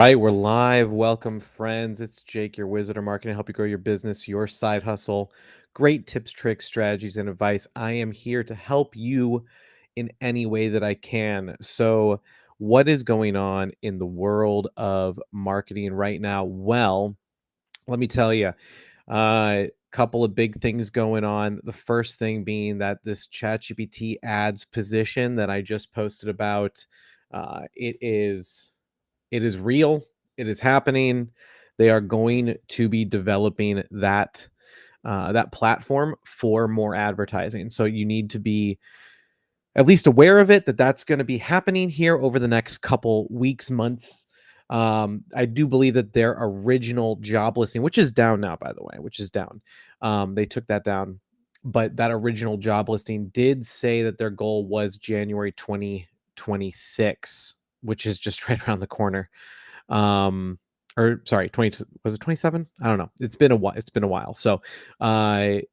All right, we're live. Welcome, friends. It's Jake, your wizard of marketing, help you grow your business, your side hustle. Great tips, tricks, strategies, and advice. I am here to help you in any way that I can. So, what is going on in the world of marketing right now? Well, let me tell you, couple of big things going on. The first thing being that this ChatGPT ads position that I just posted about, it is real. It is happening. They are going to be developing that platform for more advertising. So you need to be at least aware of it, that that's going to be happening here over the next couple weeks, months. I do believe that their original job listing, which is down now, by the way, which is down. They took that down, but that original job listing did say that their goal was January 2026, which is just right around the corner. Or sorry, 20, was it 27? I don't know. It's been a while. So I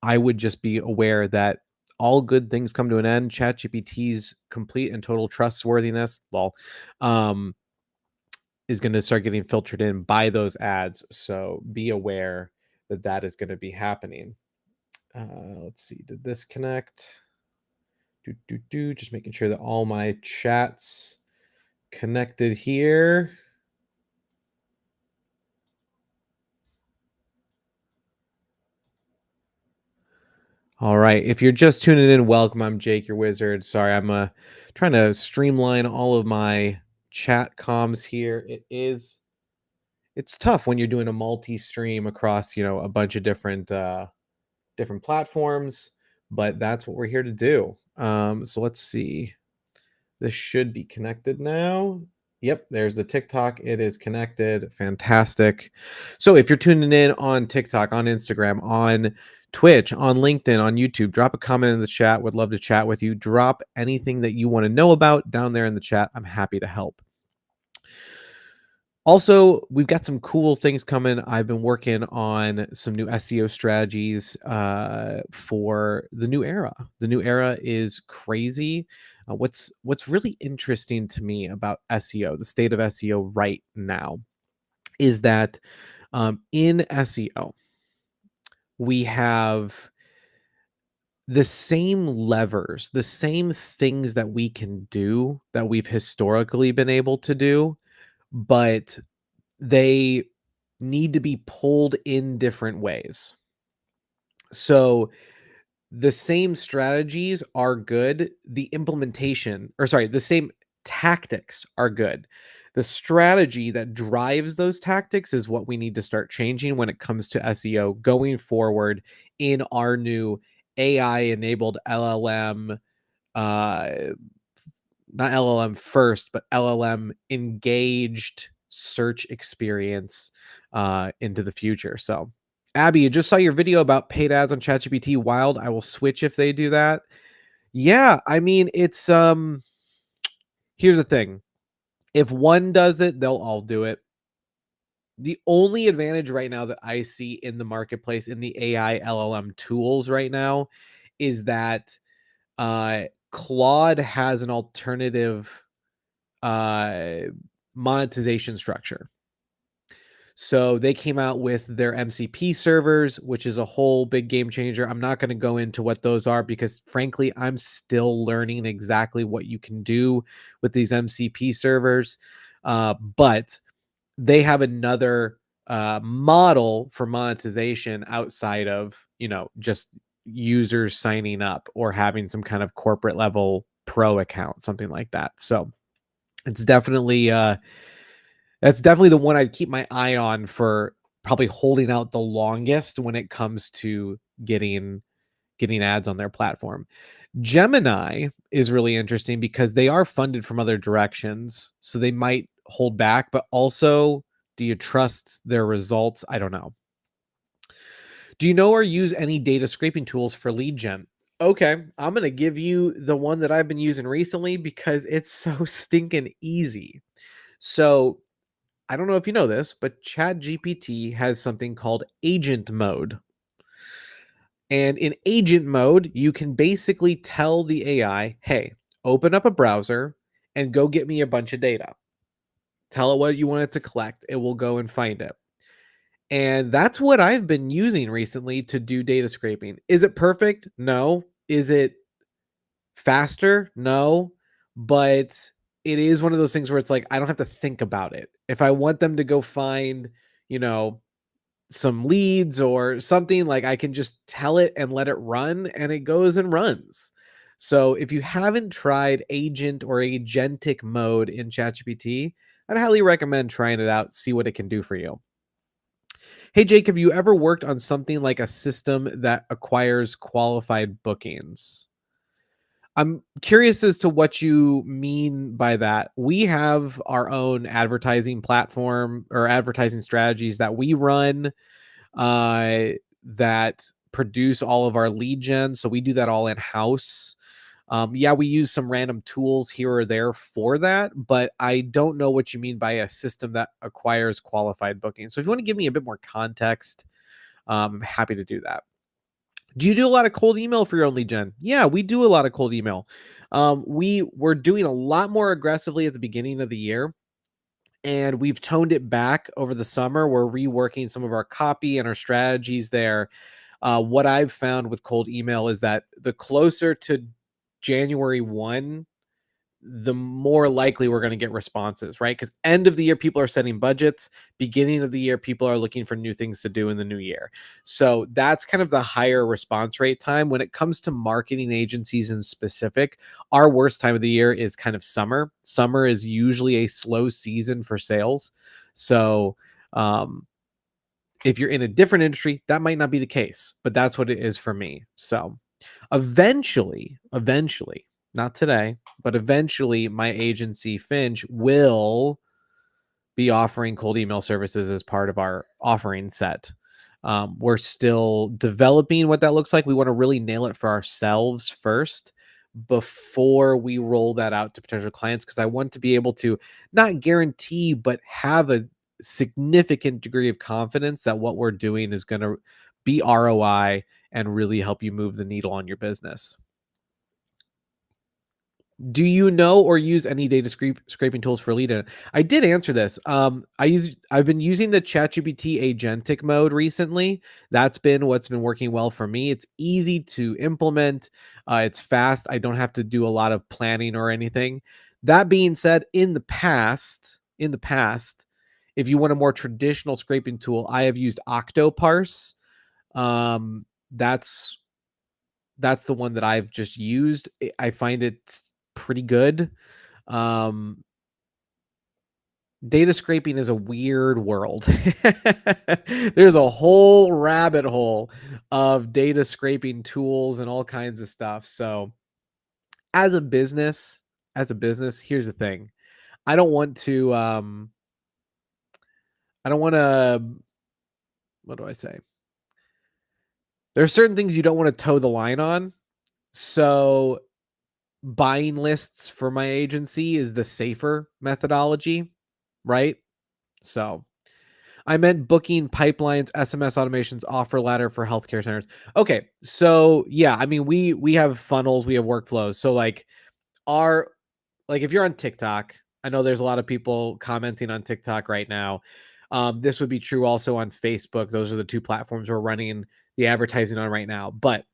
would just be aware that all good things come to an end. ChatGPT's complete and total trustworthiness, lol, um, is going to start getting filtered in by those ads. So be aware that that is going to be happening. Let's see. Did this connect? Just making sure that all my chats connected here. All right. If you're just tuning in, welcome. I'm Jake, your wizard. Sorry, I'm trying to streamline all of my chat comms here. It's tough when you're doing a multi-stream across, a bunch of different platforms, but that's what we're here to do. So let's see. This should be connected now. Yep, there's the TikTok. It is connected. Fantastic. So if you're tuning in on TikTok, on Instagram, on Twitch, on LinkedIn, on YouTube, drop a comment in the chat. Would love to chat with you. Drop anything that you want to know about down there in the chat. I'm happy to help. Also, we've got some cool things coming. I've been working on some new SEO strategies for the new era. The new era is crazy. What's really interesting to me about SEO, the state of SEO right now, is that in SEO we have the same levers, the same things that we can do that we've historically been able to do, but they need to be pulled in different ways. So the same strategies are good. The the same tactics are good. The strategy that drives those tactics is what we need to start changing when it comes to SEO going forward in our new AI enabled LLM, uh, not LLM first, but LLM engaged search experience into the future. So, Abby, you just saw your video about paid ads on ChatGPT. Wild. I will switch if they do that. Yeah, I mean, it's here's the thing. If one does it, they'll all do it. The only advantage right now that I see in the marketplace in the AI LLM tools right now is that Claude has an alternative uh, monetization structure. So they came out with their MCP servers, which is a whole big game changer. I'm not going to go into what those are because, frankly, I'm still learning exactly what you can do with these MCP servers. But they have another model for monetization outside of, just users signing up or having some kind of corporate level pro account, something like that. So it's definitely that's definitely the one I'd keep my eye on for probably holding out the longest when it comes to getting ads on their platform. Gemini is really interesting because they are funded from other directions, so they might hold back, but also, do you trust their results? I don't know. Do you know or use any data scraping tools for lead gen? Okay, I'm going to give you the one that I've been using recently because it's so stinking easy. So, I don't know if you know this, but ChatGPT has something called agent mode. And in agent mode, you can basically tell the AI, hey, open up a browser and go get me a bunch of data. Tell it what you want it to collect. It will go and find it. And that's what I've been using recently to do data scraping. Is it perfect? No. Is it faster? No. But it is one of those things where it's like I don't have to think about it. If I want them to go find, you know, some leads or something, like I can just tell it and let it run and it goes and runs. So if you haven't tried agent or agentic mode in ChatGPT, I'd highly recommend trying it out, see what it can do for you. Hey Jake, have you ever worked on something like a system that acquires qualified bookings? I'm curious as to what you mean by that. We have our own advertising platform or advertising strategies that we run uh, that produce all of our lead gen. So we do that all in house. Yeah, we use some random tools here or there for that, but I don't know what you mean by a system that acquires qualified bookings. So if you want to give me a bit more context, I'm happy to do that. Do you do a lot of cold email for your own lead gen? Yeah, we do a lot of cold email. We were doing a lot more aggressively at the beginning of the year, and we've toned it back over the summer. We're reworking some of our copy and our strategies there. What I've found with cold email is that the closer to January 1, the more likely we're going to get responses, right? Because end of the year, people are setting budgets. Beginning of the year, people are looking for new things to do in the new year. So that's kind of the higher response rate time. When it comes to marketing agencies in specific, our worst time of the year is kind of summer. Summer is usually a slow season for sales. So, if you're in a different industry, that might not be the case, but that's what it is for me. So, eventually, not today, but eventually my agency Finch will be offering cold email services as part of our offering set. We're still developing what that looks like. We want to really nail it for ourselves first before we roll that out to potential clients, because I want to be able to not guarantee, but have a significant degree of confidence that what we're doing is going to be ROI and really help you move the needle on your business. Do you know or use any data scraping tools for lead in? I did answer this. I've been using the ChatGPT agentic mode recently. That's been what's been working well for me. It's easy to implement. It's fast. I don't have to do a lot of planning or anything. That being said, in the past, if you want a more traditional scraping tool, I have used Octoparse. Um, that's that's the one that I've just used. I find it's pretty good. Um, Data scraping is a weird world. There's a whole rabbit hole of data scraping tools and all kinds of stuff. So, as a business, here's the thing. I don't want to I don't want to what do I say? There are certain things you don't want to toe the line on. So, buying lists for my agency is the safer methodology, right? So, I meant booking pipelines, SMS automations, offer ladder for healthcare centers. Okay, so yeah, I mean we have funnels, we have workflows. So our if you're on TikTok, I know there's a lot of people commenting on TikTok right now. This would be true also on Facebook. Those are the two platforms we're running the advertising on right now. But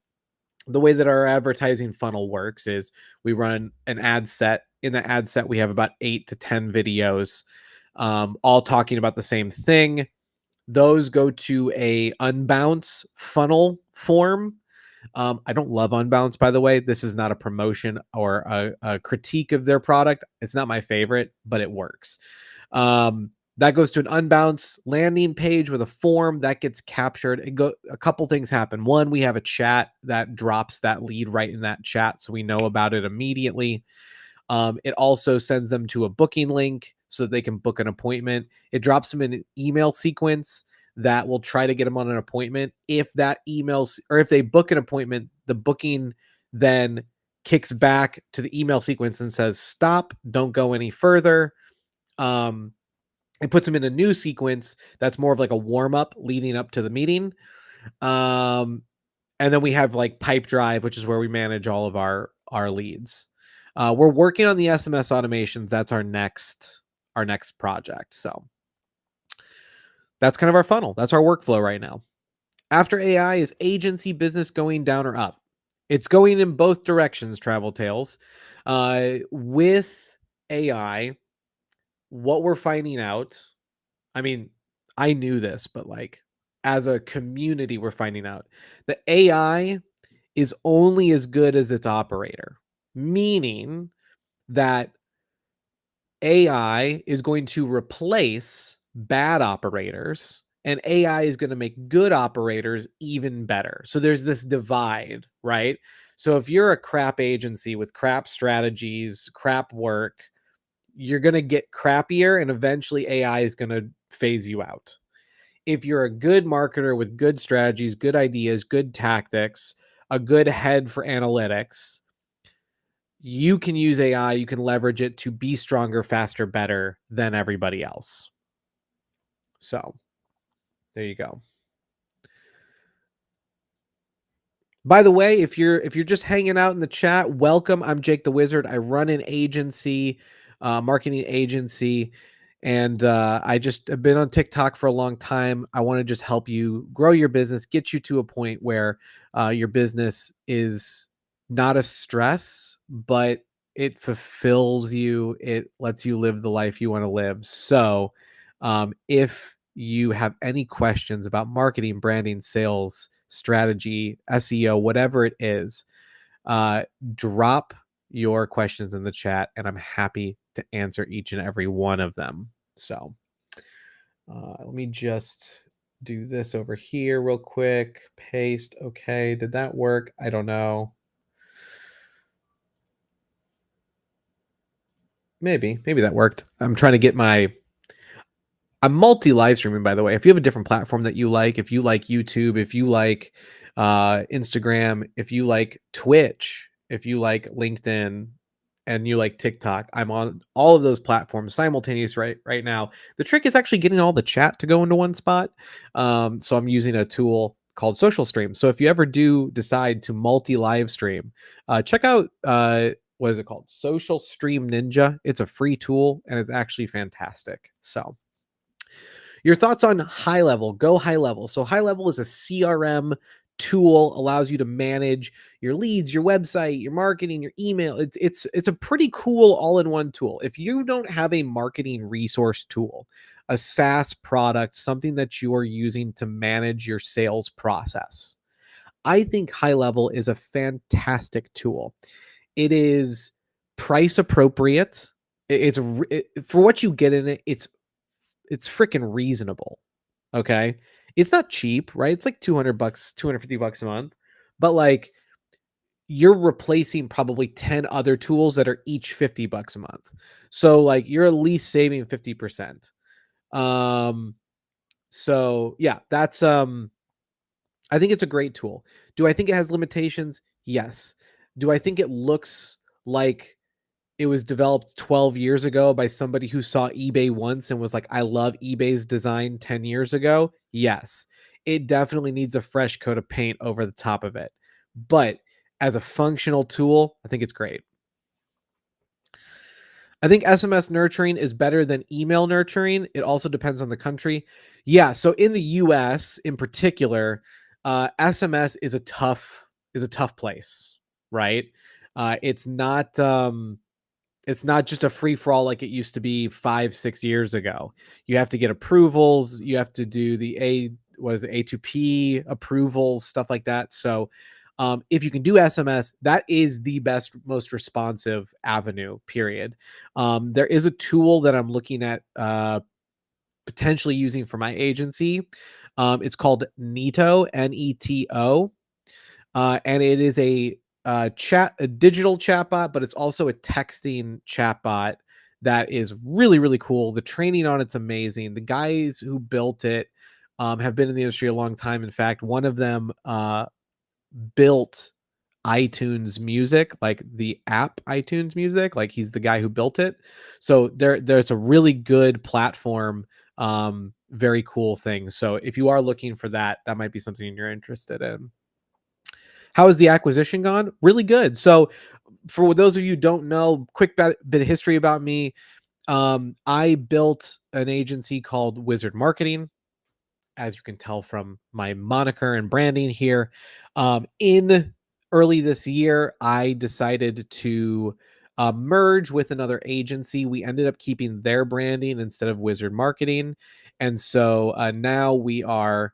the way that our advertising funnel works is we run an ad set. In the ad set, we have about 8 to 10 videos, all talking about the same thing. Those go to a unbounce funnel form. I don't love unbounce, by the way. This is not a promotion or a critique of their product. It's not my favorite, but it works. That goes to an unbounce landing page with a form that gets captured. A couple things happen. One, we have a chat that drops that lead right in that chat, so we know about it immediately. It also sends them to a booking link so that they can book an appointment. It drops them in an email sequence that will try to get them on an appointment. If that emails or if they book an appointment, the booking then kicks back to the email sequence and says, stop, don't go any further. It puts them in a new sequence that's more of like a warm up leading up to the meeting. And then we have like Pipe Drive, which is where we manage all of our leads. We're working on the SMS automations. That's our next our next project. So that's kind of our funnel. That's our workflow right now. After AI, is agency business going down or up? It's going in both directions, Travel Tales. With AI, what we're finding out, I mean, I knew this, but like as a community, we're finding out that AI is only as good as its operator, meaning that AI is going to replace bad operators and AI is going to make good operators even better. So there's this divide, right? So if you're a crap agency with crap strategies, crap work, you're going to get crappier and eventually AI is going to phase you out. If you're a good marketer with good strategies, good ideas, good tactics, a good head for analytics, you can use AI, you can leverage it to be stronger, faster, better than everybody else. So there you go. By the way, if you're just hanging out in the chat, welcome. I'm Jake the Wizard. I run an agency, marketing agency, and I just have been on TikTok for a long time. I want to just help you grow your business, get you to a point where your business is not a stress, but it fulfills you. It lets you live the life you want to live. So, if you have any questions about marketing, branding, sales, strategy, SEO, whatever it is, uh, drop your questions in the chat and I'm happy to answer each and every one of them. So let me just do this over here real quick. Paste. Okay. Did that work? I don't know. Maybe that worked. I'm trying to get I'm multi live streaming, by the way. If you have a different platform that you like, if you like YouTube, if you like Instagram, if you like Twitch, if you like LinkedIn, and you like TikTok, I'm on all of those platforms simultaneous right now. The trick is actually getting all the chat to go into one spot. So I'm using a tool called Social Stream. So if you ever do decide to multi live stream, check out what is it called? Social Stream Ninja. It's a free tool and it's actually fantastic. So your thoughts on High Level? Go High Level. So High Level is a CRM tool, allows you to manage your leads, your website, your marketing, your email. It's a pretty cool all-in-one tool. If you don't have a marketing resource tool, a SaaS product, something that you are using to manage your sales process, I think High Level is a fantastic tool. It is price appropriate. For what you get in it, it's freaking reasonable. Okay. It's not cheap, right? It's like 200 bucks, 250 bucks a month. But like you're replacing probably 10 other tools that are each 50 bucks a month. So like you're at least saving 50%. Um so yeah, that's I think it's a great tool. Do I think it has limitations? Yes. Do I think it looks like it was developed 12 years ago by somebody who saw eBay once and was like, I love eBay's design 10 years ago? Yes. It definitely needs a fresh coat of paint over the top of it. But as a functional tool, I think it's great. I think SMS nurturing is better than email nurturing. It also depends on the country. Yeah, so in the US in particular, SMS is a tough place, right? It's not just a free for all like it used to be 5-6 years ago. You have to get approvals. You have to do the A2P approvals, stuff like that. So if you can do SMS, that is the best, most responsive avenue, period. There is a tool that I'm looking at potentially using for my agency. It's called Neto, Neto. And it is a digital chatbot, but it's also a texting chatbot that is really, really cool. The training on it's amazing. The guys who built it have been in the industry a long time. In fact, one of them built iTunes Music, like the app iTunes Music. Like he's the guy who built it. So there's a really good platform. Very cool thing. So if you are looking for that, that might be something you're interested in. How has the acquisition gone? Really good. So for those of you who don't know, quick bit of history about me. I built an agency called Wizard Marketing, as you can tell from my moniker and branding here. In early this year, I decided to merge with another agency. We ended up keeping their branding instead of Wizard Marketing. And so now we are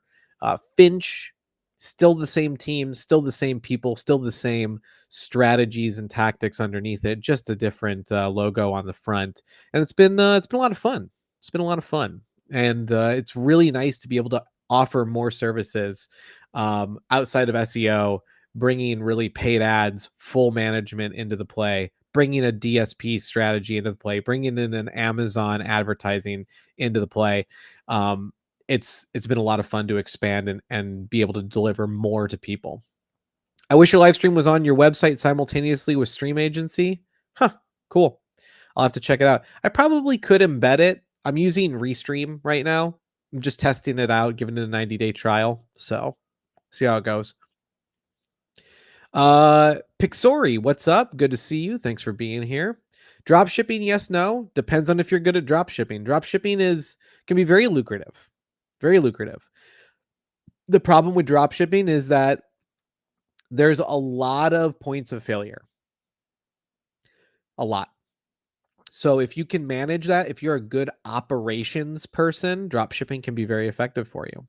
Finch, still the same team, still the same people, still the same strategies and tactics underneath it, just a different logo on the front. And it's been a lot of fun. It's been a lot of fun, and it's really nice to be able to offer more services outside of SEO, bringing really paid ads, full management into the play, bringing a DSP strategy into the play, bringing in an Amazon advertising into the play. Um, it's been a lot of fun to expand and be able to deliver more to people. I wish your live stream was on your website simultaneously with Stream Agency. Huh, cool. I'll have to check it out. I probably could embed it. I'm using Restream right now. I'm just testing it out, giving it a 90-day trial. So see how it goes. Pixori, what's up? Good to see you. Thanks for being here. Drop shipping, yes, no. Depends on if you're good at drop shipping. Drop shipping can be very lucrative. Very lucrative. The problem with drop shipping is that there's a lot of points of failure. A lot. So if you can manage that, if you're a good operations person, drop shipping can be very effective for you.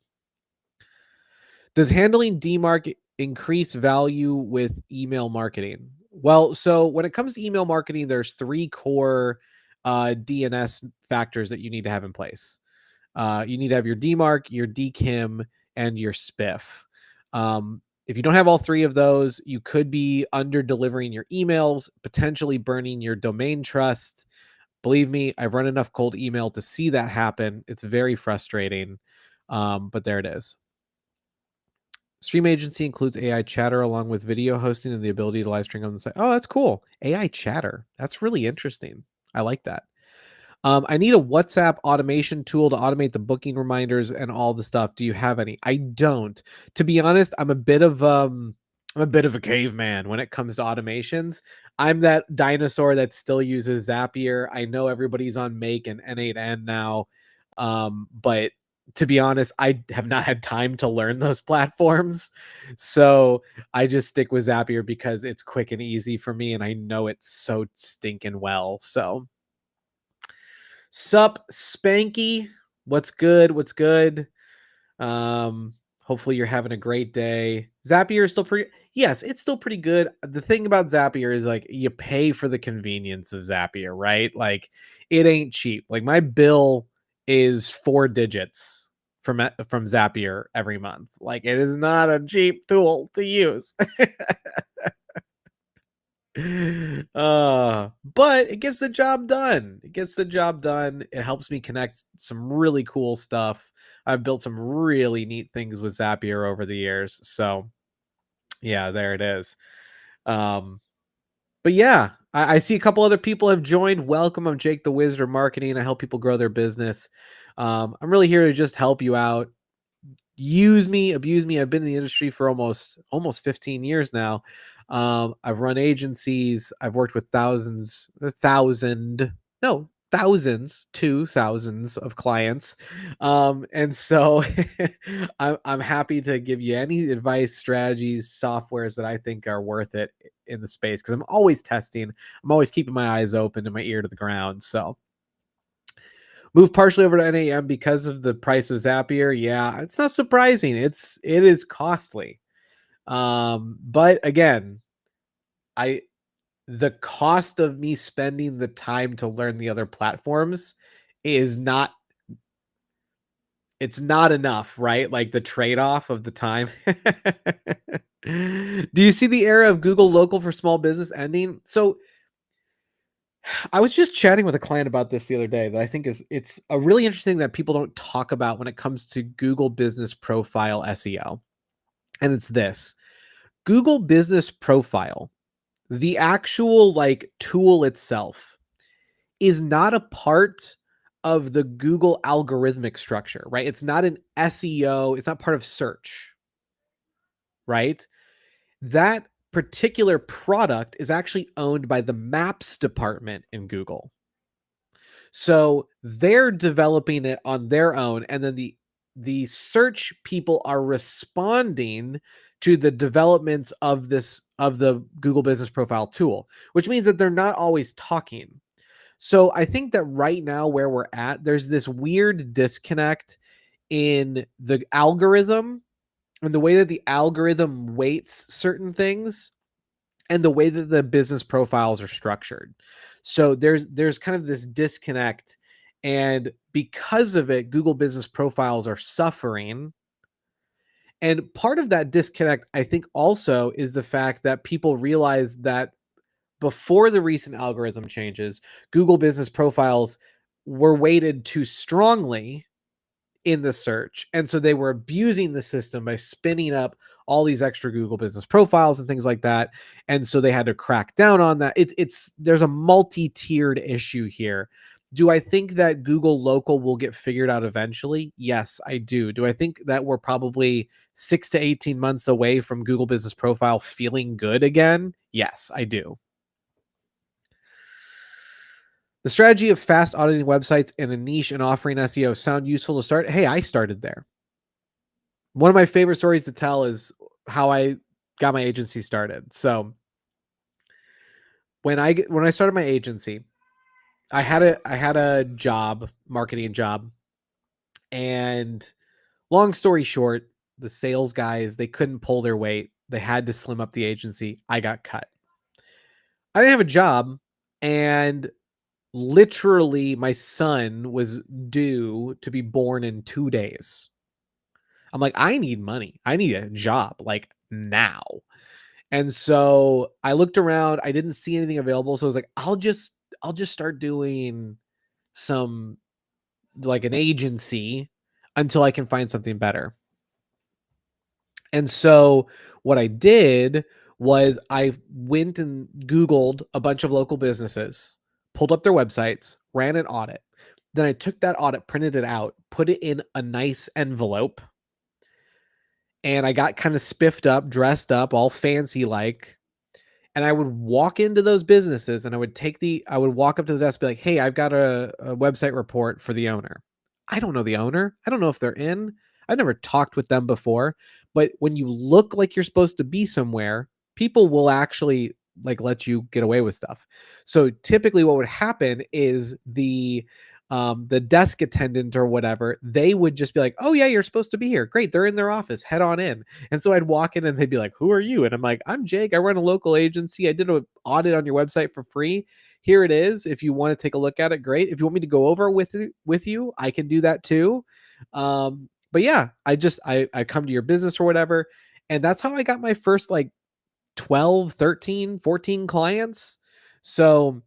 Does handling DMARC increase value with email marketing? Well, so when it comes to email marketing, there's three core DNS factors that you need to have in place. You need to have your DMARC, your DKIM, and your SPIF. If you don't have all three of those, you could be under delivering your emails, potentially burning your domain trust. Believe me, I've run enough cold email to see that happen. It's very frustrating, but there it is. Stream Agency includes AI chatter along with video hosting and the ability to live stream on the site. Oh, that's cool. AI chatter. That's really interesting. I like that. I need a WhatsApp automation tool to automate the booking reminders and all the stuff. Do you have any? I don't. To be honest, I'm a bit of a caveman when it comes to automations. I'm that dinosaur that still uses Zapier. I know everybody's on Make and N8N now. But to be honest, I have not had time to learn those platforms. So I just stick with Zapier because it's quick and easy for me and I know it so stinking well. So sup Spanky, what's good? What's good? Hopefully you're having a great day. Zapier is still pretty, yes, it's still pretty good. The thing about Zapier is like you pay for the convenience of Zapier, right? Like it ain't cheap. Like my bill is 4 digits from Zapier every month. Like it is not a cheap tool to use. But it gets the job done. It gets the job done. It helps me connect some really cool stuff. I've built some really neat things with Zapier over the years. So yeah, there it is. Um, but yeah, I see a couple other people have joined. Welcome. I'm Jake the Wizard of Marketing. I help people grow their business. I'm really here to just help you out. Use me, abuse me. I've been in the industry for almost 15 years now. I've run agencies. I've worked with thousands to thousands of clients. And so I'm happy to give you any advice, strategies, softwares that I think are worth it in the space because I'm always testing. I'm always keeping my eyes open and my ear to the ground. So move partially over to NAM because of the price of Zapier. Yeah, it's not surprising. It is costly. But again, I the cost of me spending the time to learn the other platforms is not it's not enough, right? Like the trade-off of the time. Do you see the era of Google Local for small business ending? So I was just chatting with a client about this the other day that I think it's a really interesting thing that people don't talk about when it comes to Google Business Profile SEO. And it's this. Google Business Profile, the actual like tool itself is not a part of the Google algorithmic structure, right? It's not an SEO, it's not part of search, right? That particular product is actually owned by the Maps department in Google. So they're developing it on their own, and then the search people are responding to the developments of the Google Business Profile tool, which means that they're not always talking. So I think that right now where we're at, there's this weird disconnect in the algorithm and the way that the algorithm weights certain things and the way that the business profiles are structured. So there's kind of this disconnect, and because of it, Google Business Profiles are suffering. And part of that disconnect, I think, also is the fact that people realize that before the recent algorithm changes, Google Business Profiles were weighted too strongly in the search. And so they were abusing the system by spinning up all these extra Google Business Profiles and things like that. And so they had to crack down on that. It's there's a multi-tiered issue here. Do I think that Google Local will get figured out eventually? Yes, I do. Do I think that we're probably 6 to 18 months away from Google Business Profile feeling good again? Yes, I do. The strategy of fast auditing websites in a niche and offering SEO sound useful to start. Hey, I started there. One of my favorite stories to tell is how I got my agency started. So when I started my agency, I had a job, marketing job, and long story short, the sales guys, they couldn't pull their weight. They had to slim up the agency. I got cut. I didn't have a job, and literally my son was due to be born in 2 days. I'm like, I need money. I need a job like now. And so I looked around, I didn't see anything available. So I was like, I'll just start doing some like an agency until I can find something better. And so what I did was I went and Googled a bunch of local businesses, pulled up their websites, ran an audit. Then I took that audit, printed it out, put it in a nice envelope, and I got kind of spiffed up, dressed up, all fancy like. And I would walk into those businesses and I would walk up to the desk, be like, hey, I've got a website report for the owner. I don't know the owner. I don't know if they're in. I've never talked with them before. But when you look like you're supposed to be somewhere, people will actually like let you get away with stuff. So typically what would happen is the desk attendant or whatever, they would just be like, oh yeah, you're supposed to be here. Great. They're in their office. Head on in. And so I'd walk in and they'd be like, who are you? And I'm like, I'm Jake. I run a local agency. I did an audit on your website for free. Here it is. If you want to take a look at it, great. If you want me to go over with you, I can do that too. But yeah, I come to your business or whatever. And that's how I got my first like 12, 13, 14 clients. So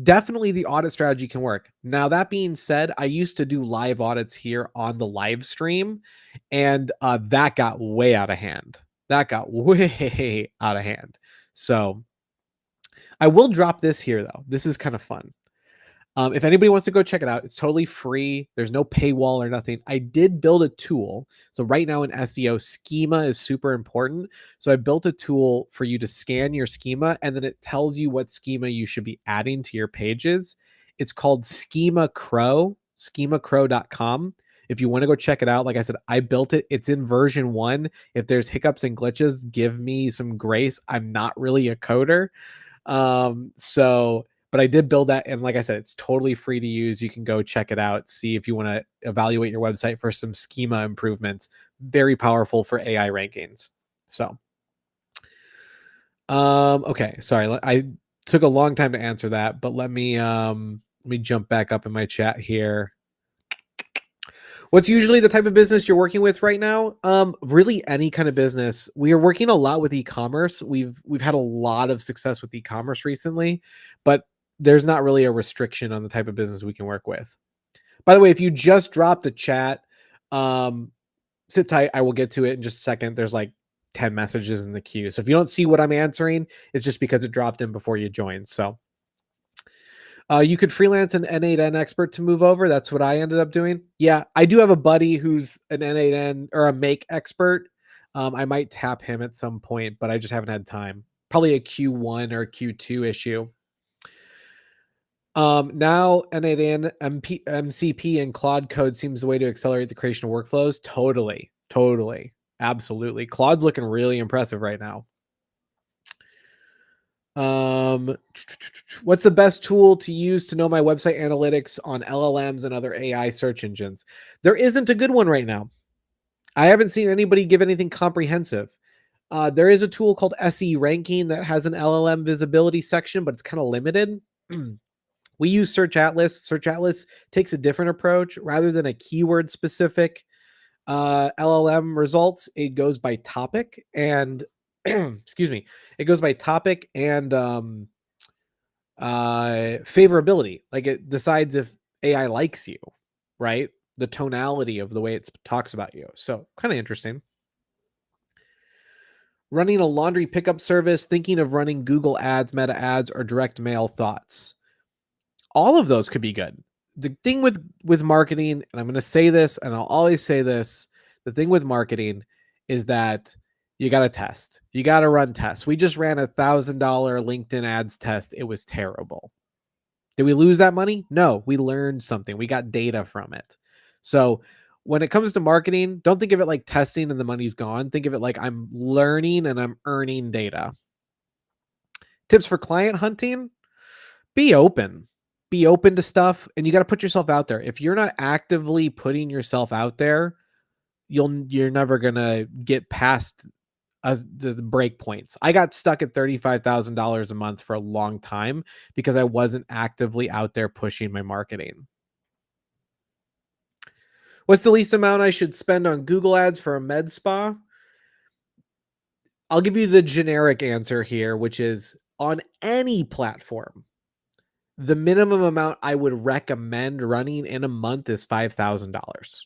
definitely the audit strategy can work. Now, that being said, I used to do live audits here on the live stream, and that got way out of hand. That got way out of hand. So I will drop this here, though. This is kind of fun. If anybody wants to go check it out, it's totally free. There's no paywall or nothing. I did build a tool. So right now in SEO, schema is super important. So I built a tool for you to scan your schema, and then it tells you what schema you should be adding to your pages. It's called Schema Crow, schemacrow.com. If you want to go check it out, like I said, I built it. It's in version 1. If there's hiccups and glitches, give me some grace. I'm not really a coder. But I did build that, and like I said, it's totally free to use. You can go check it out, see if you want to evaluate your website for some schema improvements. Very powerful for AI rankings. So okay, sorry, I took a long time to answer that, but let me jump back up in my chat here. What's usually the type of business you're working with right now? Really any kind of business. We are working a lot with e-commerce. We've had a lot of success with e-commerce recently, but there's not really a restriction on the type of business we can work with. By the way, if you just dropped a chat, sit tight. I will get to it in just a second. There's like 10 messages in the queue. So if you don't see what I'm answering, it's just because it dropped in before you joined. So you could freelance an N8N expert to move over. That's what I ended up doing. Yeah, I do have a buddy who's an N8N or a make expert. I might tap him at some point, but I just haven't had time. Probably a Q1 or Q2 issue. Now N8N, MCP, and Claude Code seems the way to accelerate the creation of workflows. Totally, totally, absolutely. Claude's looking really impressive right now. What's the best tool to use to know my website analytics on LLMs and other AI search engines? There isn't a good one right now. I haven't seen anybody give anything comprehensive. There is a tool called SE Ranking that has an LLM visibility section, but it's kind of limited. We use Search Atlas. Search Atlas takes a different approach rather than a keyword specific LLM results. It goes by topic and excuse me. It goes by topic and favorability. Like it decides if AI likes you, right? The tonality of the way it talks about you. So kind of interesting. Running a laundry pickup service, thinking of running Google ads, meta ads, or direct mail thoughts. All of those could be good. The thing with marketing, and I'm going to say this, and I'll always say this, the thing with marketing is that you got to test. You got to run tests. We just ran $1,000 LinkedIn ads test. It was terrible. Did we lose that money? No, we learned something. We got data from it. So when it comes to marketing, don't think of it like testing and the money's gone. Think of it like I'm learning and I'm earning data. Tips for client hunting: be open. Be open to stuff, and you got to put yourself out there. If you're not actively putting yourself out there, you're never gonna get past the break points. I got stuck at $35,000 a month for a long time because I wasn't actively out there pushing my marketing. What's the least amount I should spend on Google ads for a med spa? I'll give you the generic answer here, which is on any platform. The minimum amount I would recommend running in a month is $5,000.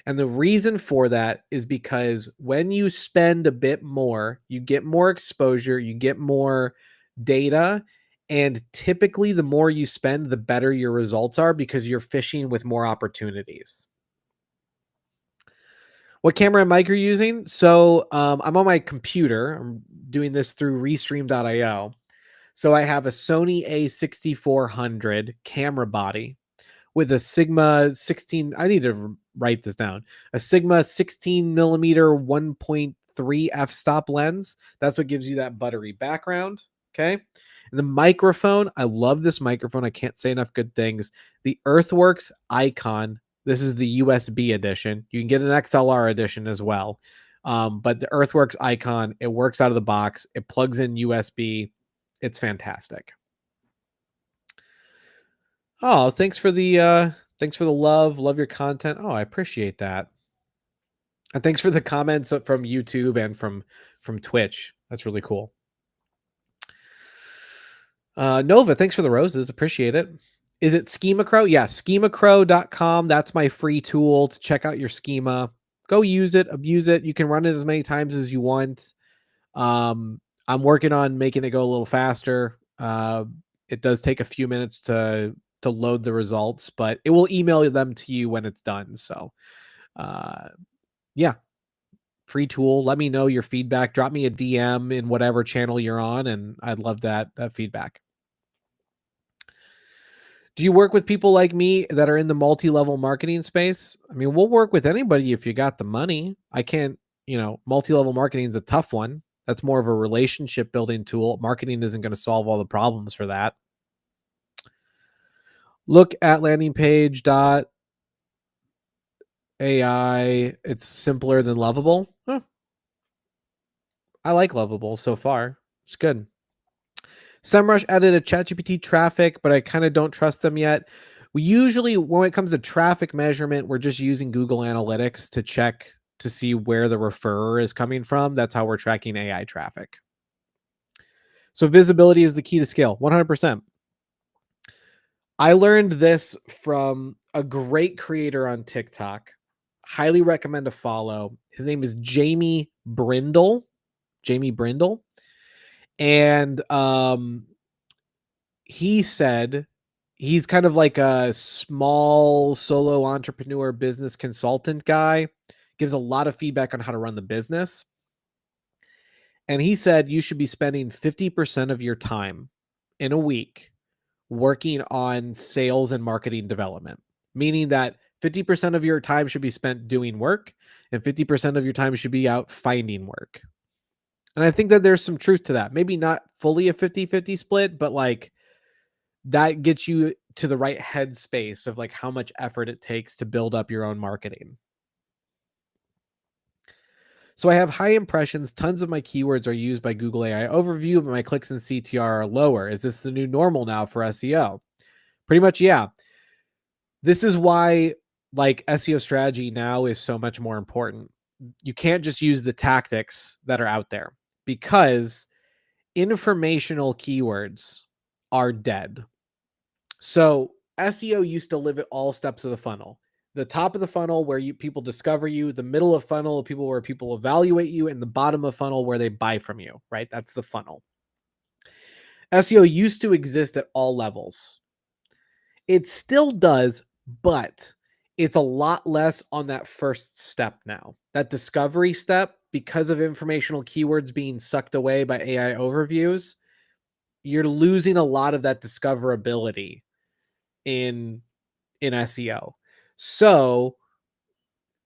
And the reason for that is because when you spend a bit more, you get more exposure, you get more data, and typically the more you spend, the better your results are because you're fishing with more opportunities. What camera and mic are you using? So I'm on my computer. I'm doing this through Restream.io. So I have a Sony A6400 camera body with a Sigma 16. I need to write this down. A Sigma 16 millimeter 1.3 f-stop lens. That's what gives you that buttery background. Okay. And the microphone, I love this microphone. I can't say enough good things. The Earthworks Icon. This is the USB edition. You can get an XLR edition as well. But the Earthworks Icon, it works out of the box. It plugs in USB. It's fantastic. Oh, thanks for the love. Love your content. Oh, I appreciate that. And thanks for the comments from YouTube and from Twitch. That's really cool. Nova, thanks for the roses. Appreciate it. Is it Schema Crow? Yeah, schemacrow.com. That's my free tool to check out your schema. Go use it, abuse it. You can run it as many times as you want. I'm working on making it go a little faster. It does take a few minutes to load the results, but it will email them to you when it's done. So, yeah, free tool. Let me know your feedback. Drop me a DM in whatever channel you're on, and I'd love that feedback. Do you work with people like me that are in the multi-level marketing space? I mean, we'll work with anybody if you got the money. I can't, multi-level marketing is a tough one. That's more of a relationship building tool. Marketing isn't going to solve all the problems for that. Look at landing page dot AI. It's simpler than Lovable. Huh. I like Lovable so far. It's good. SEMrush added a ChatGPT traffic, but I kind of don't trust them yet. We usually, when it comes to traffic measurement, we're just using Google Analytics to check to see where the referrer is coming from. That's how we're tracking AI traffic. So visibility is the key to scale, 100%. I learned this from a great creator on TikTok. Highly recommend to follow. His name is Jamie Brindle. Jamie Brindle. And he said he's kind of like a small solo entrepreneur business consultant guy, gives a lot of feedback on how to run the business. And he said you should be spending 50% of your time in a week working on sales and marketing development, meaning that 50% of your time should be spent doing work and 50% of your time should be out finding work. And I think that there's some truth to that. Maybe not fully a 50-50 split, but like that gets you to the right headspace of like how much effort it takes to build up your own marketing. So I have high impressions. Tons of my keywords are used by Google AI overview, but my clicks and CTR are lower. Is this the new normal now for SEO? Pretty much, yeah. This is why like SEO strategy now is so much more important. You can't just use the tactics that are out there because informational keywords are dead. So SEO used to live at all steps of the funnel. The top of the funnel where people discover you, the middle of funnel people where people evaluate you, and the bottom of funnel where they buy from you, right? That's the funnel. SEO used to exist at all levels. It still does, but it's a lot less on that first step now. That discovery step, because of informational keywords being sucked away by AI overviews, you're losing a lot of that discoverability in SEO. So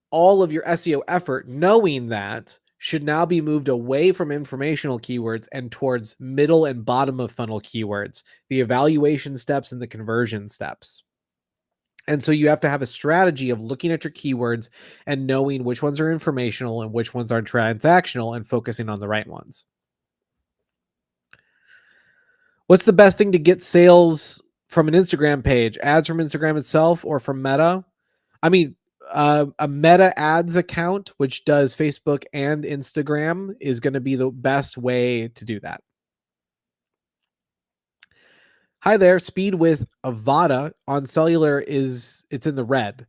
all of your SEO effort, knowing that, should now be moved away from informational keywords and towards middle and bottom of funnel keywords, the evaluation steps and the conversion steps. And so you have to have a strategy of looking at your keywords and knowing which ones are informational and which ones are transactional and focusing on the right ones. What's the best thing to get sales from an Instagram page? Ads from Instagram itself or from Meta? I mean, a Meta ads account, which does Facebook and Instagram, is going to be the best way to do that. Hi there. Speed with Avada on cellular it's in the red.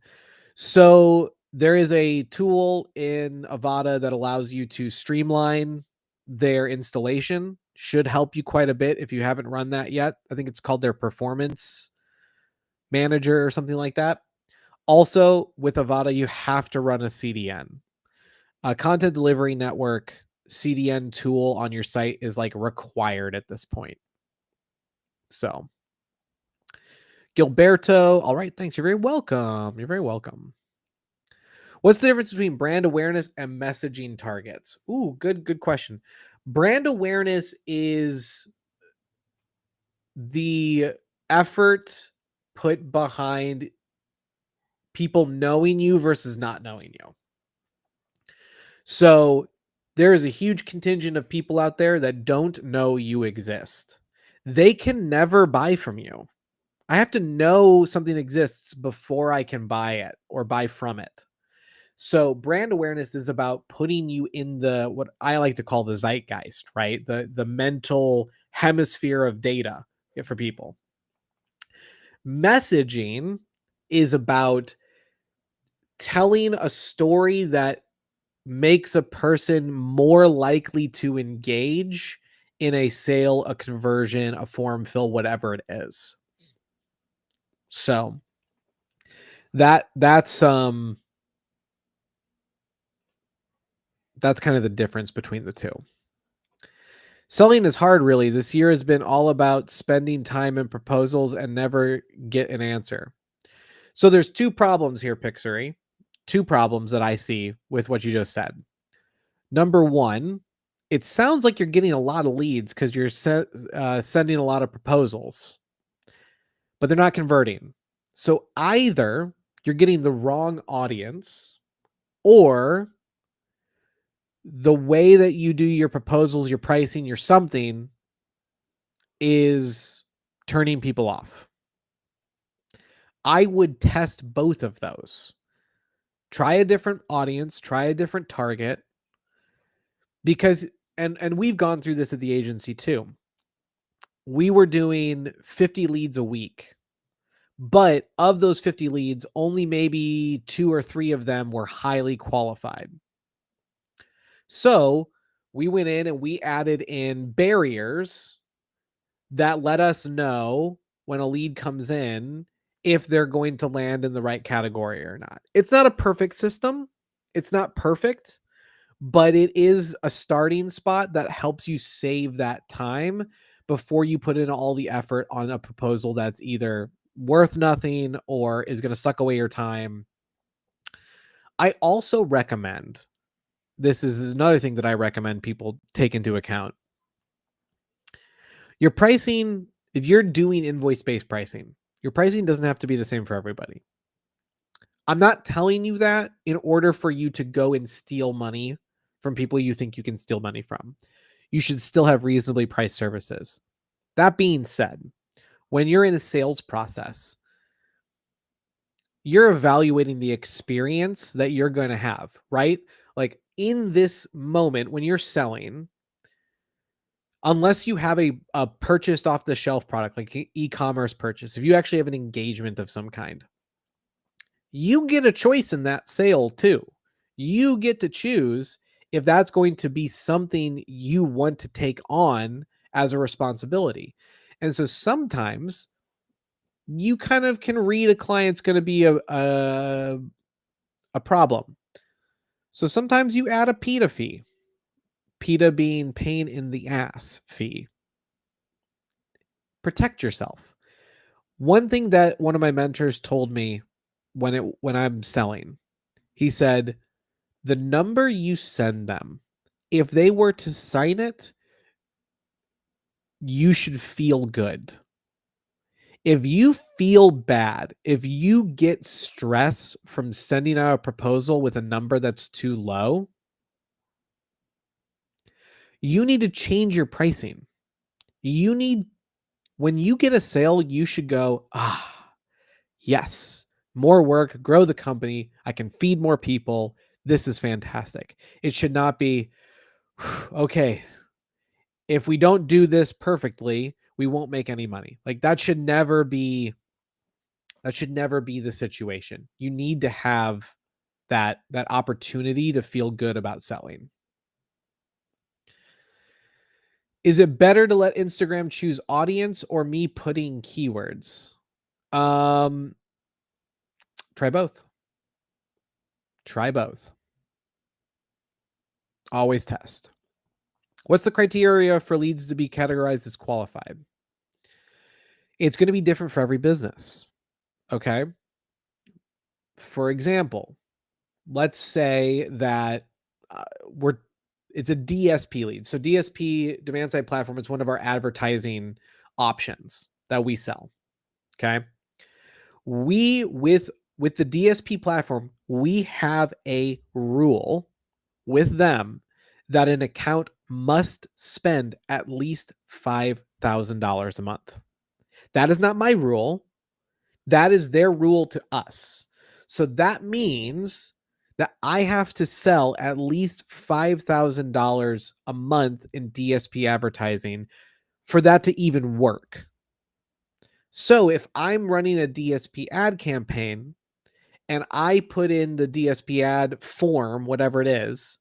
So there is a tool in Avada that allows you to streamline their installation. Should help you quite a bit if you haven't run that yet. I think it's called their performance manager or something like that. Also, with Avada, you have to run a CDN. A content delivery network CDN tool on your site is like required at this point. So, Gilberto, all right, thanks. You're very welcome. You're very welcome. What's the difference between brand awareness and messaging targets? Ooh, good question. Brand awareness is the effort put behind people knowing you versus not knowing you. So there is a huge contingent of people out there that don't know you exist. They can never buy from you. I have to know something exists before I can buy it or buy from it. So brand awareness is about putting you in the what I like to call the zeitgeist, right? The mental hemisphere of data for people. Messaging is about telling a story that makes a person more likely to engage in a sale, a conversion, a form fill, whatever it is. So that's kind of the difference between the two. Selling is hard, really. This year has been all about spending time in proposals and never get an answer. So there's two problems here, Pixary. Two problems that I see with what you just said. Number one, it sounds like you're getting a lot of leads because you're sending a lot of proposals, but they're not converting. So either you're getting the wrong audience or the way that you do your proposals, your pricing, your something is turning people off. I would test both of those. Try a different audience, try a different target, because and we've gone through this at the agency too. We were doing 50 leads a week, but of those 50 leads, only maybe 2 or 3 of them were highly qualified. So we went in and we added in barriers that let us know when a lead comes in if they're going to land in the right category or not. It's not a perfect system. It's not perfect, but it is a starting spot that helps you save that time before you put in all the effort on a proposal that's either worth nothing or is going to suck away your time. I also recommend, this is another thing that I recommend people take into account. Your pricing, if you're doing invoice-based pricing, your pricing doesn't have to be the same for everybody. I'm not telling you that in order for you to go and steal money from people you think you can steal money from. You should still have reasonably priced services. That being said, when you're in a sales process, you're evaluating the experience that you're going to have, right? Like in this moment when you're selling, unless you have a purchased off the shelf product, like e-commerce purchase, if you actually have an engagement of some kind, you get a choice in that sale too. You get to choose if that's going to be something you want to take on as a responsibility. And so sometimes you kind of can read a client's going to be a problem. So sometimes you add a PETA fee. PETA being pain in the ass fee. Protect yourself. One thing that one of my mentors told me when I'm selling, he said, the number you send them, if they were to sign it, you should feel good. If you feel bad, if you get stress from sending out a proposal with a number that's too low, you need to change your pricing. You need, when you get a sale, you should go, yes, more work, grow the company. I can feed more people. This is fantastic. It should not be, okay, if we don't do this perfectly, we won't make any money. Like that should never be the situation. You need to have that opportunity to feel good about selling. Is it better to let Instagram choose audience or me putting keywords? Try both. Try both. Always test. What's the criteria for leads to be categorized as qualified? It's going to be different for every business. Okay. For example, let's say that it's a DSP lead. So DSP, demand side platform, is one of our advertising options that we sell. Okay. We with the DSP platform, we have a rule with them that an account must spend at least $5,000 a month. That is not my rule. That is their rule to us. So that means that I have to sell at least $5,000 a month in DSP advertising for that to even work. So if I'm running a DSP ad campaign and I put in the DSP ad form, whatever it is,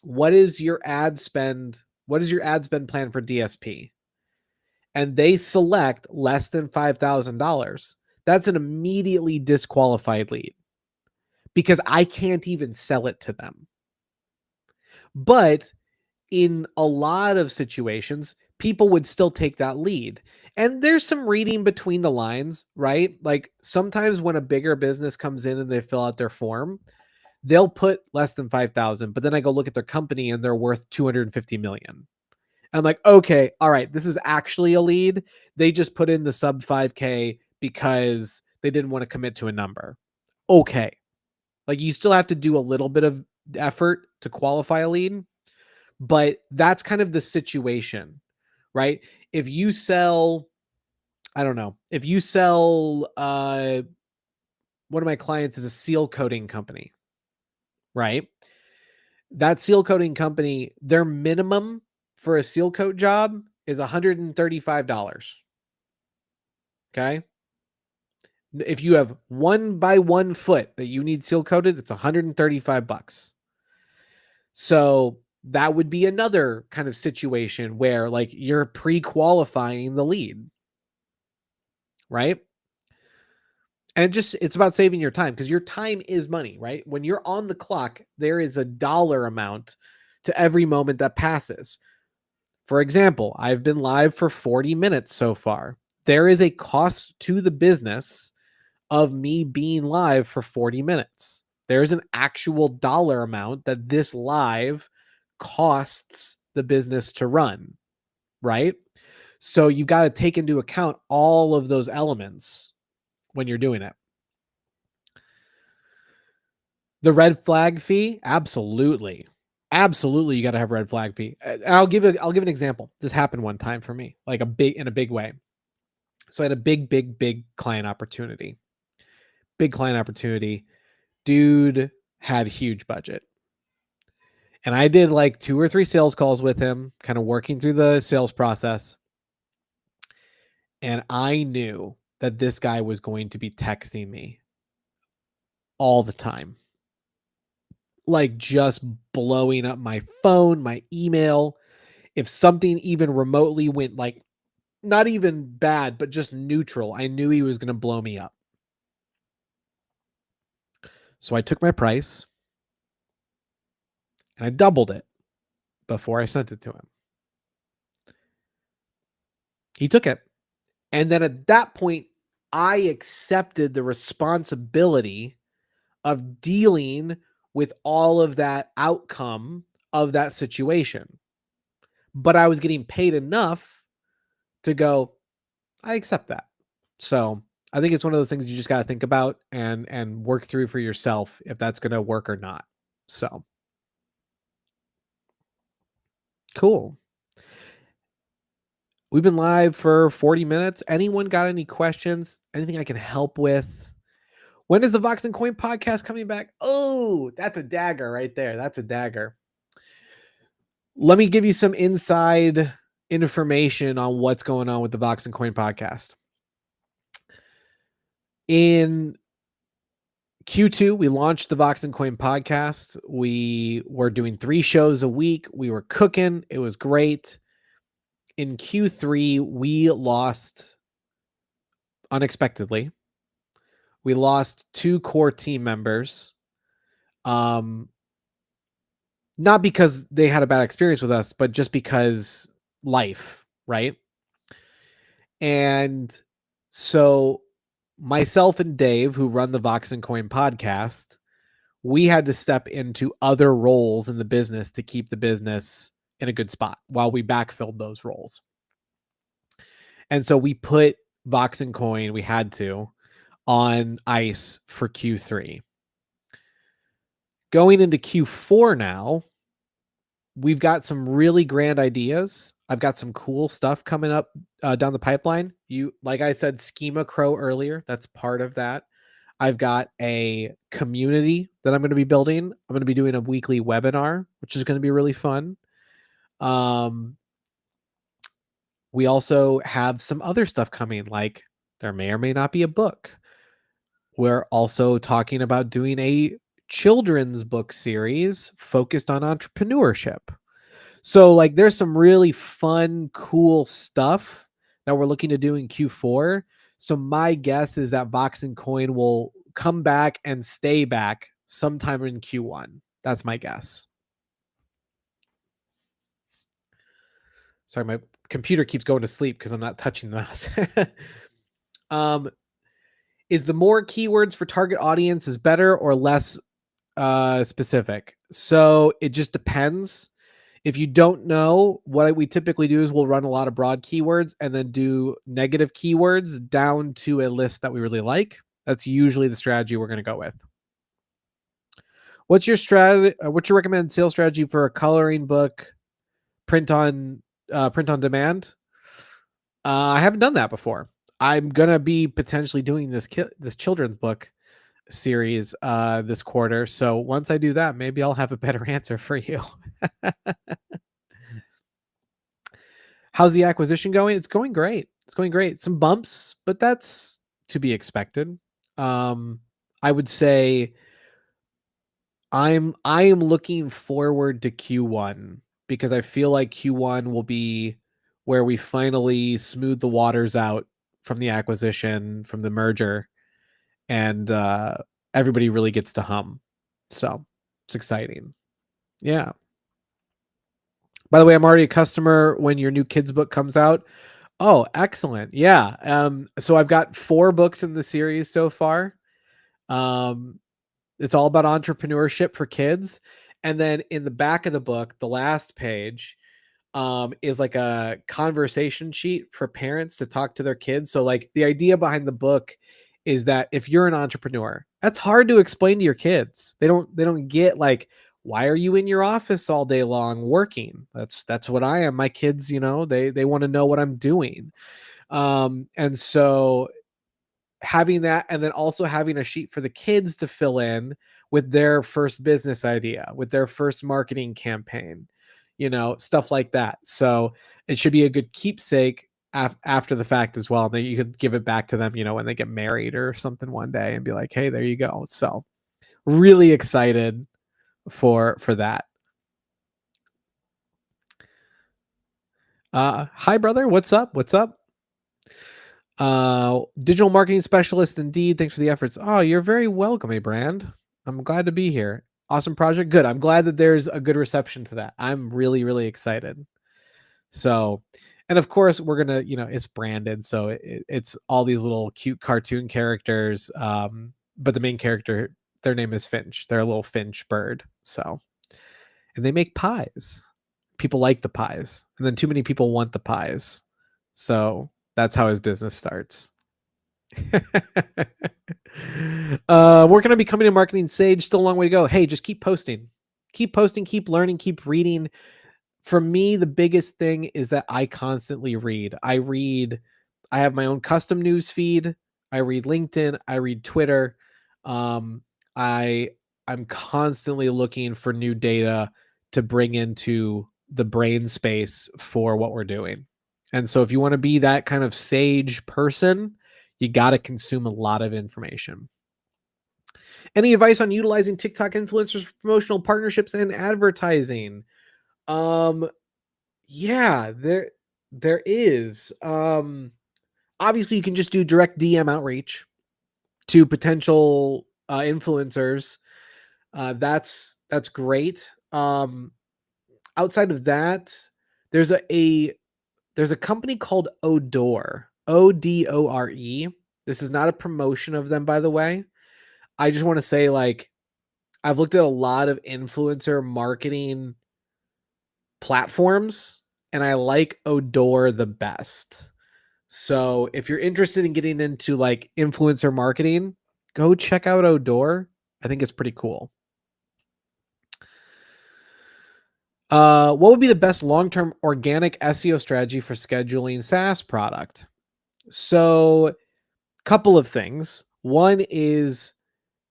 what is your ad spend? What is your ad spend plan for DSP? And they select less than $5,000. That's an immediately disqualified lead because I can't even sell it to them. But in a lot of situations, people would still take that lead. And there's some reading between the lines, right? Like sometimes when a bigger business comes in and they fill out their form, they'll put less than 5,000, but then I go look at their company and they're worth 250 million. I'm like, okay, all right, this is actually a lead. They just put in the sub 5K because they didn't want to commit to a number. Okay. Like you still have to do a little bit of effort to qualify a lead, but that's kind of the situation, right? If you sell, I don't know, if you sell, one of my clients is a seal coating company, right? That seal coating company, their minimum for a seal coat job is $135. Okay. If you have 1 by 1 foot that you need seal coated, it's $135. So that would be another kind of situation where like you're pre-qualifying the lead, right? And it's about saving your time because your time is money, right? When you're on the clock, there is a dollar amount to every moment that passes. For example, I've been live for 40 minutes so far. There is a cost to the business of me being live for 40 minutes. There's an actual dollar amount that this live costs the business to run, right? So you got to take into account all of those elements when you're doing it. The red flag fee, absolutely. Absolutely, you got to have red flag fee. I'll give an example. This happened one time for me, like in a big way. So I had a big client opportunity. Big client opportunity. Dude had huge budget. And I did like 2 or 3 sales calls with him, kind of working through the sales process. And I knew that this guy was going to be texting me all the time. Like just blowing up my phone, my email. If something even remotely went like not even bad, but just neutral, I knew he was going to blow me up. So I took my price and I doubled it before I sent it to him. He took it. And then at that point, I accepted the responsibility of dealing with all of that outcome of that situation. But I was getting paid enough to go, I accept that. So I think it's one of those things you just got to think about and work through for yourself if that's going to work or not. So cool. We've been live for 40 minutes. Anyone got any questions? Anything I can help with? When is the Vox and Coin podcast coming back? Oh, that's a dagger right there. That's a dagger. Let me give you some inside information on what's going on with the Vox and Coin podcast. In Q2, we launched the Vox and Coin podcast. We were doing 3 shows a week. We were cooking. It was great. In Q3, we lost unexpectedly. We lost 2 core team members. Not because they had a bad experience with us, but just because life, right? And so myself and Dave, who run the Vox and Coin podcast, we had to step into other roles in the business to keep the business in a good spot while we backfilled those roles. And so we put Vox and Coin, we had to, on ice for Q3. Going into Q4 now, we've got some really grand ideas. I've got some cool stuff coming up down the pipeline. Like I said, Schema Crow earlier. That's part of that. I've got a community that I'm going to be building. I'm going to be doing a weekly webinar, which is going to be really fun. We also have some other stuff coming, like there may or may not be a book. We're also talking about doing a children's book series focused on entrepreneurship. So like there's some really fun, cool stuff that we're looking to do in Q4. So my guess is that Vox and Coin will come back and stay back sometime in Q1. That's my guess. Sorry, my computer keeps going to sleep because I'm not touching the mouse. Is the more keywords for target audience is better or less specific? So it just depends. If you don't know, what we typically do is we'll run a lot of broad keywords and then do negative keywords down to a list that we really like. That's usually the strategy we're going to go with. What's your strategy? What's your recommended sales strategy for a coloring book, print on demand? I haven't done that before. I'm gonna be potentially doing this children's book series this quarter. So once I do that, maybe I'll have a better answer for you. How's the acquisition going? It's going great. It's going great. Some bumps, but that's to be expected. I would say I am looking forward to Q1 because I feel like Q1 will be where we finally smooth the waters out from the acquisition, from the merger, and everybody really gets to hum. So it's exciting. Yeah. By the way, I'm already a customer when your new kids book comes out. Oh, excellent. Yeah. So I've got 4 books in the series so far. Um, it's all about entrepreneurship for kids. And then in the back of the book, the last page, is like a conversation sheet for parents to talk to their kids. So like the idea behind the book is that if you're an entrepreneur, that's hard to explain to your kids. They don't get like, why are you in your office all day long working? That's what I am. My kids, they want to know what I'm doing. And so having that, and then also having a sheet for the kids to fill in with their first business idea, with their first marketing campaign, stuff like that. So it should be a good keepsake after the fact as well. Then you could give it back to them, when they get married or something one day and be like, hey, there you go. So really excited for that. Hi brother, what's up? What's up? Digital marketing specialist indeed. Thanks for the efforts. Oh, you're very welcome, a brand. I'm glad to be here. Awesome project. Good. I'm glad that there's a good reception to that. I'm really, really excited. So, and of course, we're gonna, it's branded, so it's all these little cute cartoon characters. But the main character, their name is Finch. They're a little Finch bird. So, and they make pies. People like the pies, and then too many people want the pies. So that's how his business starts. Working on becoming a marketing sage, still a long way to go. Hey, just keep posting, keep learning, keep reading. For me, the biggest thing is that I constantly read. I have my own custom news feed. I read LinkedIn. I read Twitter. Um, I I'm constantly looking for new data to bring into the brain space for what we're doing. And so if you want to be that kind of sage person, you got to consume a lot of information. Any advice on utilizing TikTok influencers for promotional partnerships and advertising? Um, yeah, there is. Obviously you can just do direct DM outreach to potential influencers. That's great. Outside of that, there's there's a company called Odore. Odore. This is not a promotion of them, by the way. I just want to say, like, I've looked at a lot of influencer marketing platforms, and I like Odore the best. So if you're interested in getting into like influencer marketing, go check out Odore. I think it's pretty cool. What would be the best long-term organic SEO strategy for scheduling SaaS product? So, couple of things. One is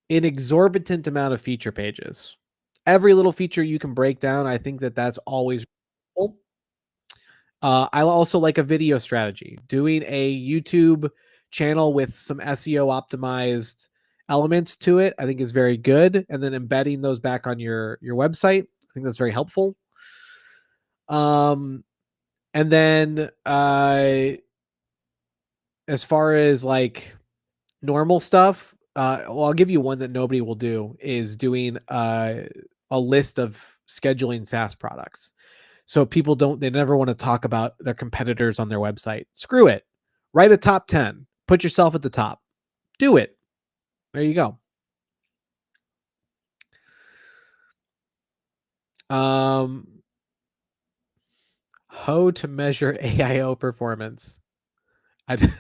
an exorbitant amount of feature pages. Every little feature you can break down, I think that that's always cool. I also like a video strategy. Doing a YouTube channel with some SEO optimized elements to it, I think is very good. And then embedding those back on your website, I think that's very helpful. Um, and then as far as like normal stuff, well, I'll give you one that nobody will do is doing a list of scheduling SaaS products. So they never want to talk about their competitors on their website. Screw it. Write a top 10. Put yourself at the top. Do it. There you go. How to measure AIO performance. I,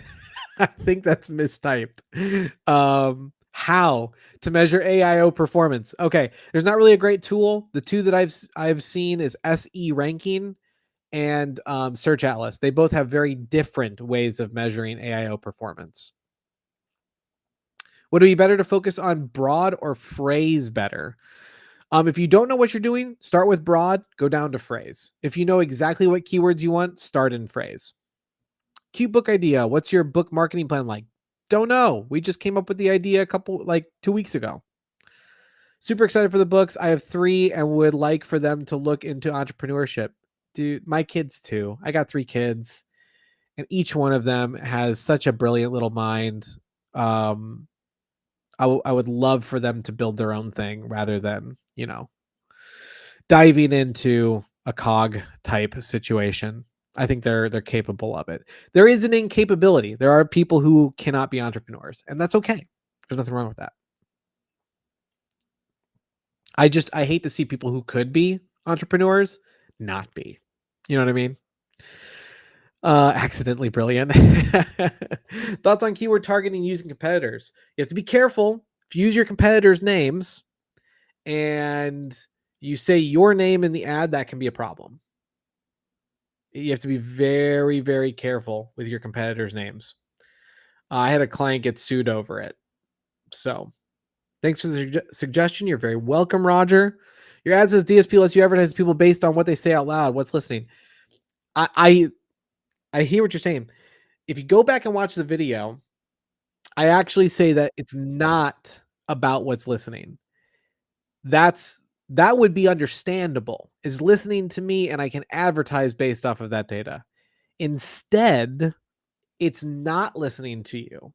I think that's mistyped. How to measure AIO performance. Okay, there's not really a great tool. The two that I've seen is SE ranking and Search Atlas. They both have very different ways of measuring AIO performance. Would it be better to focus on broad or phrase better? If you don't know what you're doing, start with broad, go down to phrase. If you know exactly what keywords you want, start in phrase. Cute book idea. What's your book marketing plan like? Don't know. We just came up with the idea 2 weeks ago. Super excited for the books. I have 3 and would like for them to look into entrepreneurship. Dude, my kids too. I got 3 kids, and each one of them has such a brilliant little mind. Um, I would love for them to build their own thing rather than, diving into a cog type situation. I think they're capable of it. There is an incapability. There are people who cannot be entrepreneurs, and that's okay. There's nothing wrong with that. I hate to see people who could be entrepreneurs not be. You know what I mean? Accidentally brilliant. Thoughts on keyword targeting using competitors? You have to be careful. If you use your competitors' names and you say your name in the ad, that can be a problem. You have to be very, very careful with your competitors' names. I had a client get sued over it. So thanks for the suggestion. You're very welcome, Roger. Your ad says DSP lets you advertise people based on what they say out loud. What's listening? I hear what you're saying. If you go back and watch the video, I actually say that it's not about what's listening. That would be understandable. Is listening to me and I can advertise based off of that data. Instead, it's not listening to you.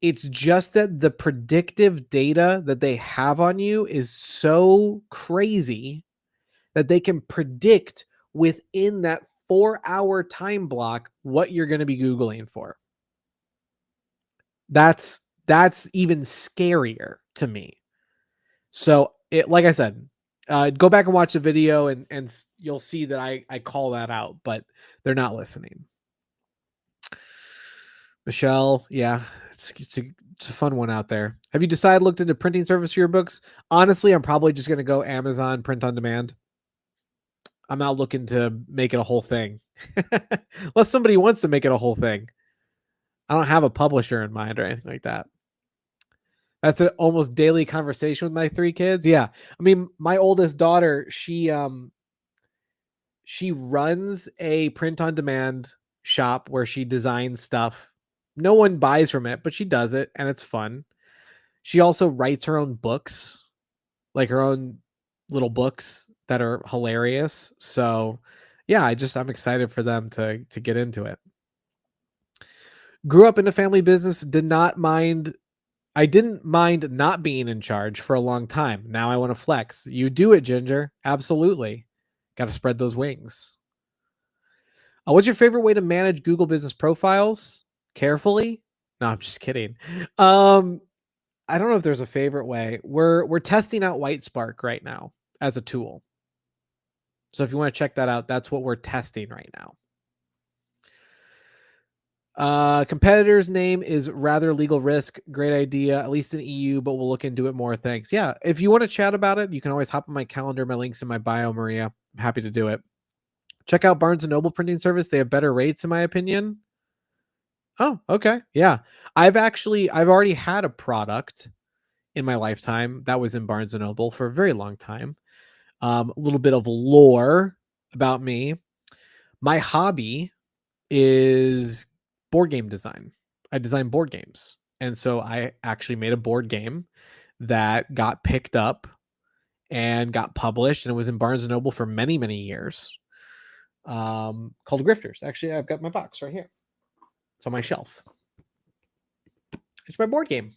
It's just that the predictive data that they have on you is so crazy that they can predict within that 4-hour time block what you're going to be Googling for. That's even scarier to me. So it, like I said, go back and watch the video and you'll see that I call that out, but they're not listening. Michelle, yeah, it's a fun one out there. Have you decided looked into printing service for your books? Honestly, I'm probably just going to go Amazon print on demand. I'm not looking to make it a whole thing. Unless somebody wants to make it a whole thing. I don't have a publisher in mind or anything like that. That's an almost daily conversation with my 3 kids. Yeah. I mean, my oldest daughter, she runs a print on demand shop where she designs stuff. No one buys from it, but she does it and it's fun. She also writes her own books, like her own little books that are hilarious. So, yeah, I'm excited for them to get into it. Grew up in a family business, I didn't mind not being in charge for a long time. Now I want to flex. You do it, Ginger. Absolutely. Got to spread those wings. What's your favorite way to manage Google business profiles? Carefully? No, I'm just kidding. I don't know if there's a favorite way. We're testing out Whitespark right now as a tool. So if you want to check that out, that's what we're testing right now. Competitor's name is rather legal risk. Great idea, at least in EU, but we'll look into it more. Thanks. Yeah, if you want to chat about it, you can always hop on my calendar. My link's in my bio, Maria. I'm happy to do it. Check out Barnes & Noble printing service. They have better rates, in my opinion. Oh, okay. Yeah. I've already had a product in my lifetime that was in Barnes & Noble for a very long time. A little bit of lore about me. My hobby is board game design. I design board games. And so I actually made a board game that got picked up and got published, and it was in Barnes & Noble for many, many years, called Grifters. Actually, I've got my box right here. It's on my shelf. It's my board game.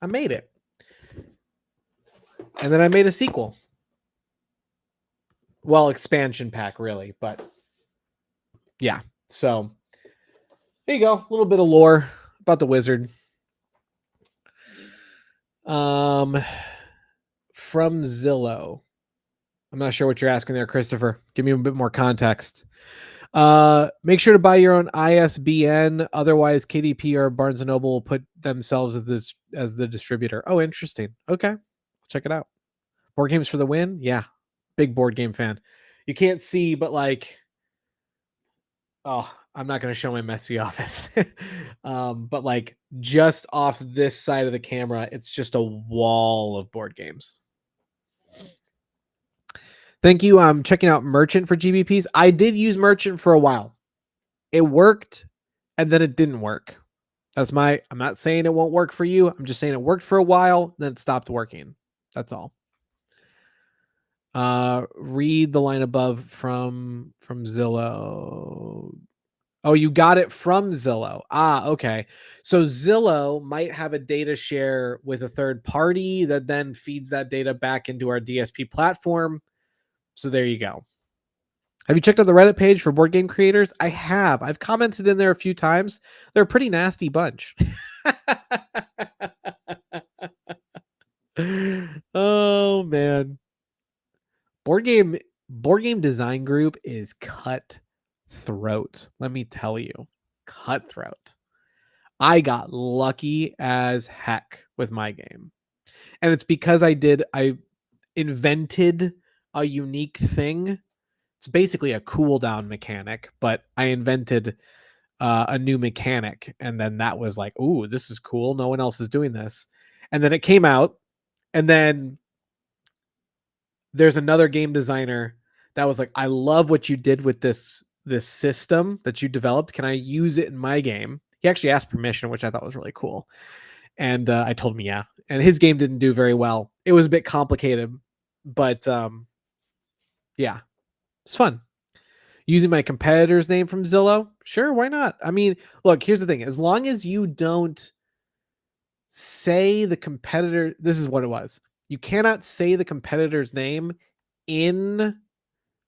I made it. And then I made a sequel. Well, expansion pack, really, but yeah. So there you go. A little bit of lore about the wizard. From Zillow. I'm not sure what you're asking there, Christopher. Give me a bit more context. Make sure to buy your own ISBN. Otherwise, KDP or Barnes & Noble will put themselves as the distributor. Oh, interesting. Okay. Check it out. Board games for the win. Yeah. Big board game fan. You can't see, but like, oh, I'm not going to show my messy office. But like just off this side of the camera, it's just a wall of board games. Thank you. I'm checking out Merchant for GBPs. I did use Merchant for a while. It worked and then it didn't work. I'm not saying it won't work for you. I'm just saying it worked for a while, then it stopped working. That's all. Read the line above from Zillow. Oh, you got it from Zillow. Okay. So Zillow might have a data share with a third party that then feeds that data back into our DSP platform. So there you go. Have you checked out the Reddit page for board game creators? I have. I've commented in there a few times. They're a pretty nasty bunch. Oh man. Board game board game design group is cutthroat. Let me tell you. Cutthroat. I got lucky as heck with my game. And it's because I invented a unique thing. It's basically a cooldown mechanic, but I invented a new mechanic, and then that was like, "Ooh, this is cool. No one else is doing this." And then it came out, and then there's another game designer that was like, "I love what you did with this system that you developed. Can I use it in my game?" He actually asked permission, which I thought was really cool. And I told him, yeah. And his game didn't do very well. It was a bit complicated, but yeah, it's fun. Using my competitor's name from Zillow? Sure, why not? I mean, look, here's the thing. As long as you don't say the competitor, this is what it was. You cannot say the competitor's name in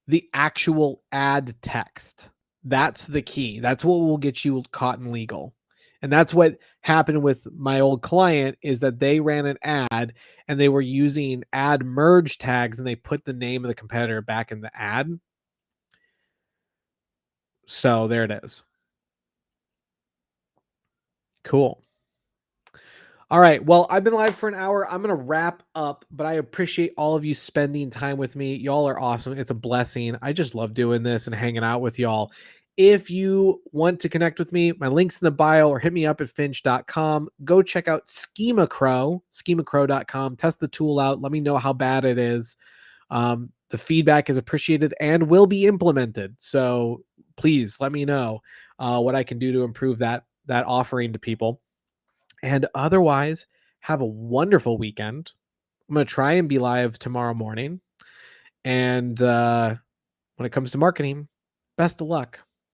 the actual ad text. That's the key. That's what will get you caught in legal. And that's what happened with my old client is that they ran an ad and they were using ad merge tags and they put the name of the competitor back in the ad. So there it is. Cool. All right. Well, I've been live for an hour. I'm going to wrap up, but I appreciate all of you spending time with me. Y'all are awesome. It's a blessing. I just love doing this and hanging out with y'all. If you want to connect with me, my link's in the bio or hit me up at finch.com. Go check out schemacrow.com. Test the tool out. Let me know how bad it is. The feedback is appreciated and will be implemented. So please let me know what I can do to improve that offering to people. And otherwise, have a wonderful weekend. I'm going to try and be live tomorrow morning. And when it comes to marketing, best of luck.